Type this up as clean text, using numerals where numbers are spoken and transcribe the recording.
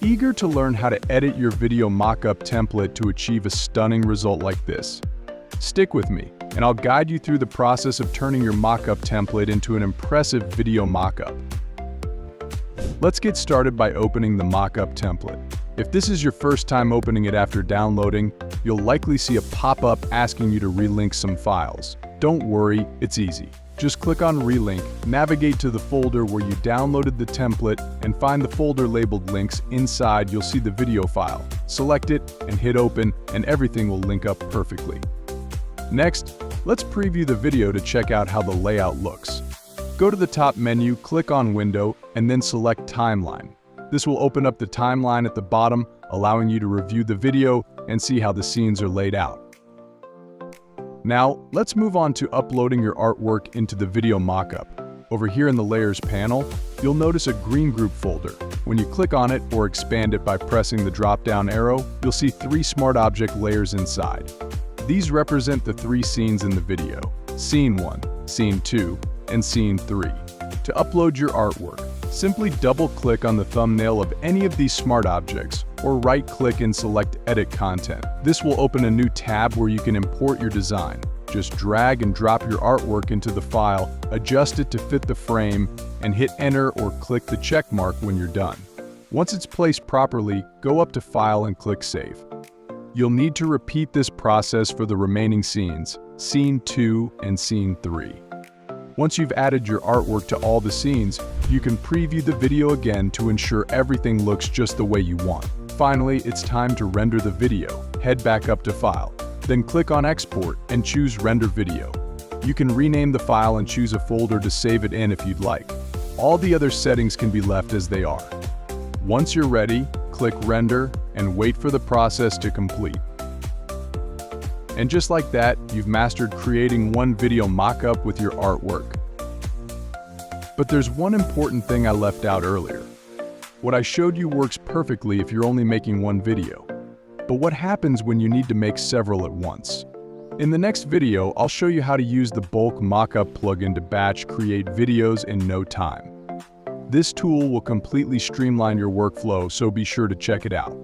Eager to learn how to edit your video mockup template to achieve a stunning result like this? Stick with me, and I'll guide you through the process of turning your mockup template into an impressive video mockup. Let's get started by opening the mockup template. If this is your first time opening it after downloading, you'll likely see a pop-up asking you to relink some files. Don't worry, it's easy. Just click on Relink, navigate to the folder where you downloaded the template, and find the folder labeled Links. Inside, you'll see the video file. Select it and hit Open, and everything will link up perfectly. Next, let's preview the video to check out how the layout looks. Go to the top menu, click on Window, and then select Timeline. This will open up the timeline at the bottom, allowing you to review the video and see how the scenes are laid out. Now, let's move on to uploading your artwork into the video mockup. Over here in the Layers panel, you'll notice a green group folder. When you click on it or expand it by pressing the drop-down arrow, you'll see 3 smart object layers inside. These represent the 3 scenes in the video: Scene 1, Scene 2, and Scene 3. To upload your artwork, simply double-click on the thumbnail of any of these smart objects, or right-click and select Edit Content. This will open a new tab where you can import your design. Just drag and drop your artwork into the file, adjust it to fit the frame, and hit Enter or click the check mark when you're done. Once it's placed properly, go up to File and click Save. You'll need to repeat this process for the remaining scenes, Scene 2 and Scene 3. Once you've added your artwork to all the scenes, you can preview the video again to ensure everything looks just the way you want. Finally, it's time to render the video. Head back up to File, then click on Export and choose Render Video. You can rename the file and choose a folder to save it in if you'd like. All the other settings can be left as they are. Once you're ready, click Render and wait for the process to complete. And just like that, you've mastered creating one video mockup with your artwork. But there's one important thing I left out earlier. What I showed you works perfectly if you're only making one video. But what happens when you need to make several at once? In the next video, I'll show you how to use the Bulk Mockup plugin to batch create videos in no time. This tool will completely streamline your workflow, so be sure to check it out.